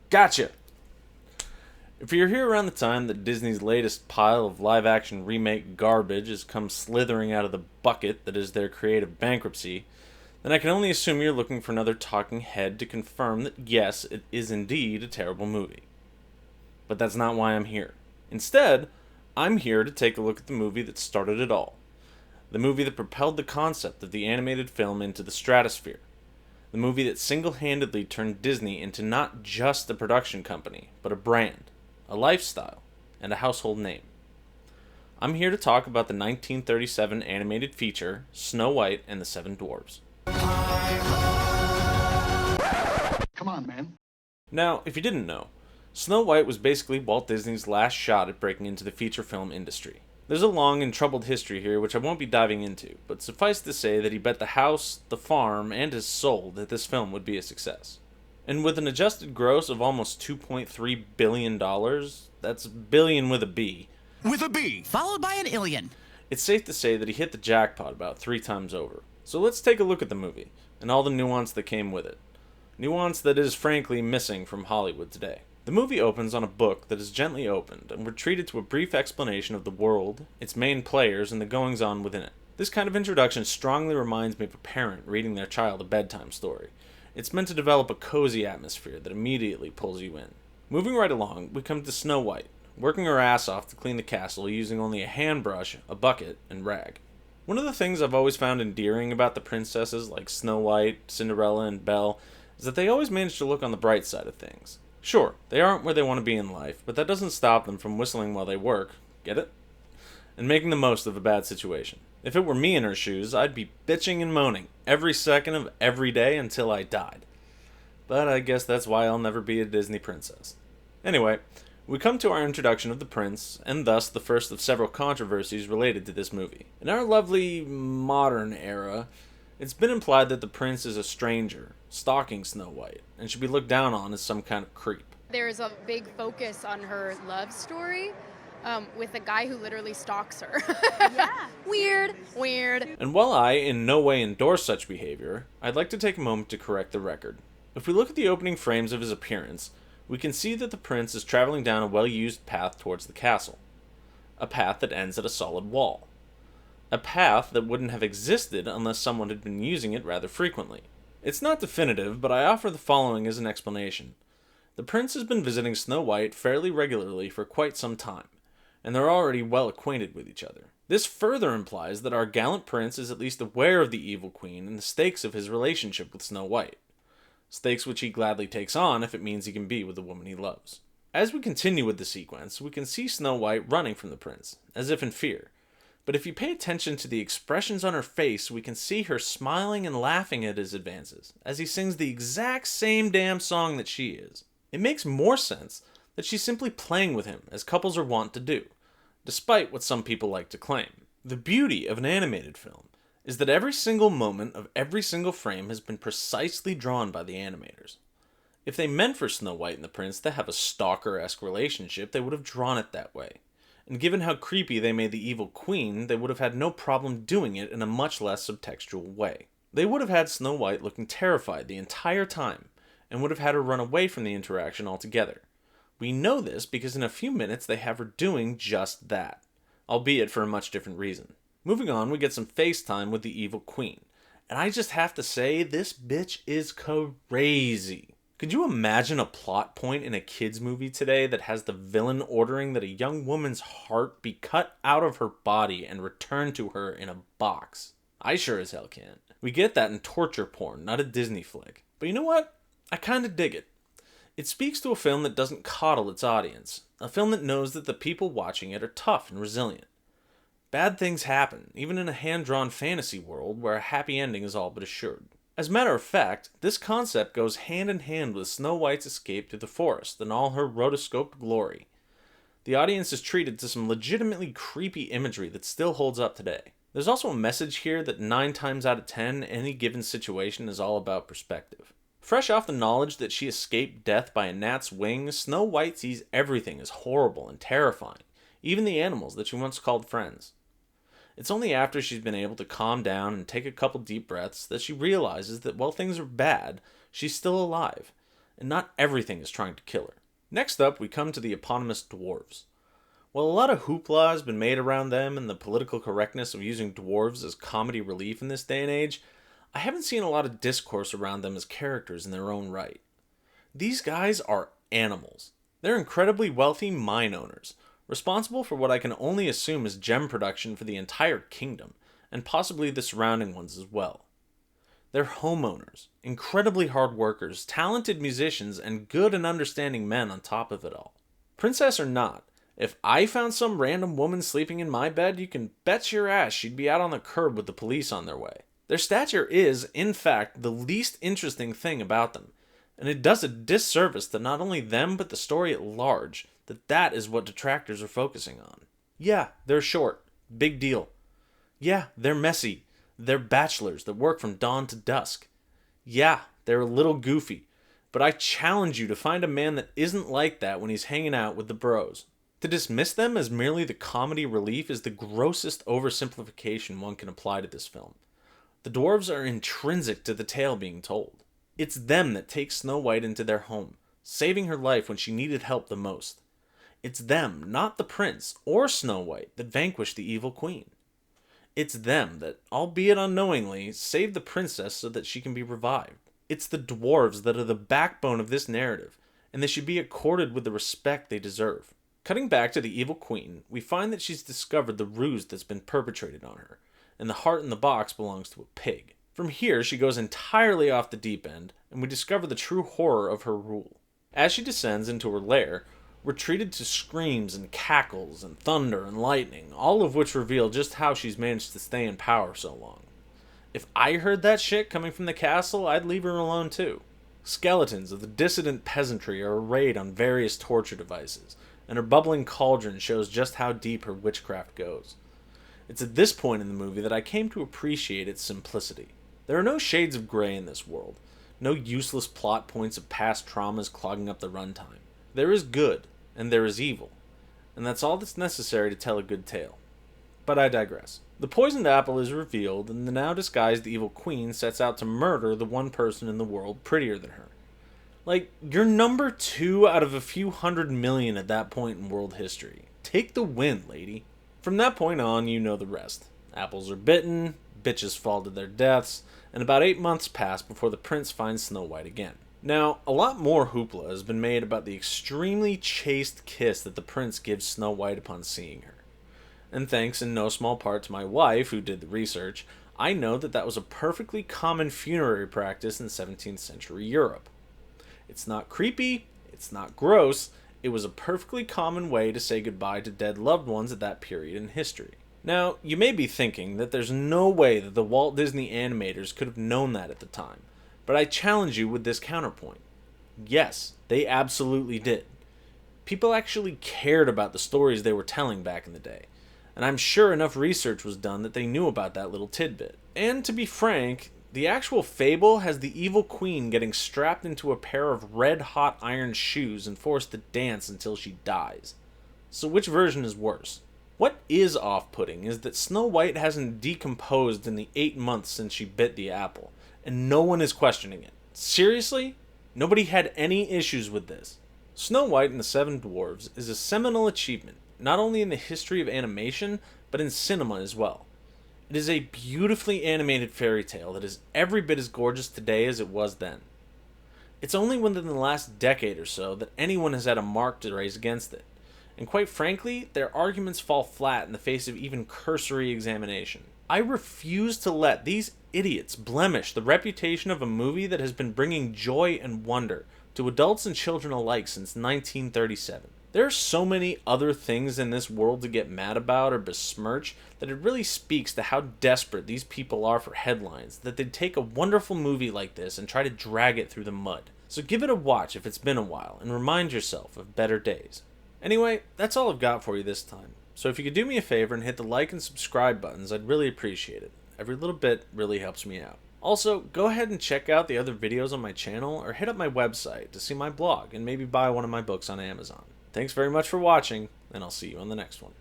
Gotcha! If you're here around the time that Disney's latest pile of live-action remake garbage has come slithering out of the bucket that is their creative bankruptcy, then I can only assume you're looking for another talking head to confirm that yes, it is indeed a terrible movie. But that's not why I'm here. Instead, I'm here to take a look at the movie that started it all. The movie that propelled the concept of the animated film into the stratosphere. The movie that single-handedly turned Disney into not just a production company, but a brand, a lifestyle, and a household name. I'm here to talk about the 1937 animated feature, Snow White and the Seven Dwarfs. Come on, man. Now, if you didn't know, Snow White was basically Walt Disney's last shot at breaking into the feature film industry. There's a long and troubled history here which I won't be diving into, but suffice to say that he bet the house, the farm, and his soul that this film would be a success. And with an adjusted gross of almost $2.3 billion, that's billion with a B. With a B. Followed by an alien. It's safe to say that he hit the jackpot about 3 times over. So let's take a look at the movie, and all the nuance that came with it. Nuance that is frankly missing from Hollywood today. The movie opens on a book that is gently opened, and we're treated to a brief explanation of the world, its main players, and the goings-on within it. This kind of introduction strongly reminds me of a parent reading their child a bedtime story. It's meant to develop a cozy atmosphere that immediately pulls you in. Moving right along, we come to Snow White, working her ass off to clean the castle using only a handbrush, a bucket, and rag. One of the things I've always found endearing about the princesses like Snow White, Cinderella, and Belle is that they always manage to look on the bright side of things. Sure, they aren't where they want to be in life, but that doesn't stop them from whistling while they work, get it? And making the most of a bad situation. If it were me in her shoes, I'd be bitching and moaning every second of every day until I died. But I guess that's why I'll never be a Disney princess. Anyway, we come to our introduction of the prince, and thus the first of several controversies related to this movie. In our lovely modern era, it's been implied that the prince is a stranger, stalking Snow White, and should be looked down on as some kind of creep. There's a big focus on her love story with a guy who literally stalks her. Yeah. Weird. And while I in no way endorse such behavior, I'd like to take a moment to correct the record. If we look at the opening frames of his appearance, we can see that the prince is traveling down a well-used path towards the castle. A path that ends at a solid wall. A path that wouldn't have existed unless someone had been using it rather frequently. It's not definitive, but I offer the following as an explanation. The prince has been visiting Snow White fairly regularly for quite some time, and they're already well acquainted with each other. This further implies that our gallant prince is at least aware of the evil queen and the stakes of his relationship with Snow White. Stakes which he gladly takes on if it means he can be with the woman he loves. As we continue with the sequence, we can see Snow White running from the prince, as if in fear. But if you pay attention to the expressions on her face, we can see her smiling and laughing at his advances, as he sings the exact same damn song that she is. It makes more sense that she's simply playing with him, as couples are wont to do, despite what some people like to claim. The beauty of an animated film is that every single moment of every single frame has been precisely drawn by the animators. If they meant for Snow White and the prince to have a stalker-esque relationship, they would have drawn it that way. And given how creepy they made the evil queen, they would have had no problem doing it in a much less subtextual way. They would have had Snow White looking terrified the entire time, and would have had her run away from the interaction altogether. We know this because in a few minutes they have her doing just that, albeit for a much different reason. Moving on, we get some FaceTime with the evil queen, and I just have to say, this bitch is crazy. Could you imagine a plot point in a kids movie today that has the villain ordering that a young woman's heart be cut out of her body and returned to her in a box? I sure as hell can. We get that in torture porn, not a Disney flick. But you know what? I kinda dig it. It speaks to a film that doesn't coddle its audience. A film that knows that the people watching it are tough and resilient. Bad things happen, even in a hand-drawn fantasy world where a happy ending is all but assured. As a matter of fact, this concept goes hand in hand with Snow White's escape to the forest and all her rotoscoped glory. The audience is treated to some legitimately creepy imagery that still holds up today. There's also a message here that 9 times out of 10, any given situation is all about perspective. Fresh off the knowledge that she escaped death by a gnat's wings, Snow White sees everything as horrible and terrifying, even the animals that she once called friends. It's only after she's been able to calm down and take a couple deep breaths that she realizes that while things are bad, she's still alive, and not everything is trying to kill her. Next up, we come to the eponymous Dwarves. While a lot of hoopla has been made around them and the political correctness of using dwarves as comedy relief in this day and age, I haven't seen a lot of discourse around them as characters in their own right. These guys are animals. They're incredibly wealthy mine owners, responsible for what I can only assume is gem production for the entire kingdom, and possibly the surrounding ones as well. They're homeowners, incredibly hard workers, talented musicians, and good and understanding men on top of it all. Princess or not, if I found some random woman sleeping in my bed, you can bet your ass she'd be out on the curb with the police on their way. Their stature is, in fact, the least interesting thing about them, and it does a disservice to not only them but the story at large that is what detractors are focusing on. Yeah, they're short. Big deal. Yeah, they're messy. They're bachelors that work from dawn to dusk. Yeah, they're a little goofy, but I challenge you to find a man that isn't like that when he's hanging out with the bros. To dismiss them as merely the comedy relief is the grossest oversimplification one can apply to this film. The dwarves are intrinsic to the tale being told. It's them that take Snow White into their home, saving her life when she needed help the most. It's them, not the prince or Snow White, that vanquished the evil queen. It's them that, albeit unknowingly, saved the princess so that she can be revived. It's the dwarves that are the backbone of this narrative, and they should be accorded with the respect they deserve. Cutting back to the evil queen, we find that she's discovered the ruse that's been perpetrated on her, and the heart in the box belongs to a pig. From here, she goes entirely off the deep end, and we discover the true horror of her rule. As she descends into her lair, we're treated to screams and cackles and thunder and lightning, all of which reveal just how she's managed to stay in power so long. If I heard that shit coming from the castle, I'd leave her alone too. Skeletons of the dissident peasantry are arrayed on various torture devices, and her bubbling cauldron shows just how deep her witchcraft goes. It's at this point in the movie that I came to appreciate its simplicity. There are no shades of gray in this world, no useless plot points of past traumas clogging up the runtime. There is good, and there is evil, and that's all that's necessary to tell a good tale. But I digress. The poisoned apple is revealed, and the now disguised evil queen sets out to murder the one person in the world prettier than her. Like, you're number 2 out of a few 100 million at that point in world history. Take the win, lady. From that point on, you know the rest. Apples are bitten, bitches fall to their deaths, and about 8 months pass before the prince finds Snow White again. Now, a lot more hoopla has been made about the extremely chaste kiss that the prince gives Snow White upon seeing her. And thanks in no small part to my wife, who did the research, I know that was a perfectly common funerary practice in 17th century Europe. It's not creepy, it's not gross, it was a perfectly common way to say goodbye to dead loved ones at that period in history. Now, you may be thinking that there's no way that the Walt Disney animators could have known that at the time, but I challenge you with this counterpoint. Yes, they absolutely did. People actually cared about the stories they were telling back in the day, and I'm sure enough research was done that they knew about that little tidbit. And to be frank, the actual fable has the evil queen getting strapped into a pair of red-hot iron shoes and forced to dance until she dies. So which version is worse? What is off-putting is that Snow White hasn't decomposed in the 8 months since she bit the apple, and no one is questioning it. Seriously? Nobody had any issues with this. Snow White and the Seven Dwarfs is a seminal achievement, not only in the history of animation, but in cinema as well. It is a beautifully animated fairy tale that is every bit as gorgeous today as it was then. It's only within the last decade or so that anyone has had a mark to raise against it, and quite frankly, their arguments fall flat in the face of even cursory examination. I refuse to let these idiots blemish the reputation of a movie that has been bringing joy and wonder to adults and children alike since 1937. There are so many other things in this world to get mad about or besmirch that it really speaks to how desperate these people are for headlines that they'd take a wonderful movie like this and try to drag it through the mud. So give it a watch if it's been a while and remind yourself of better days. Anyway, that's all I've got for you this time. So if you could do me a favor and hit the like and subscribe buttons, I'd really appreciate it. Every little bit really helps me out. Also, go ahead and check out the other videos on my channel or hit up my website to see my blog and maybe buy one of my books on Amazon. Thanks very much for watching, and I'll see you on the next one.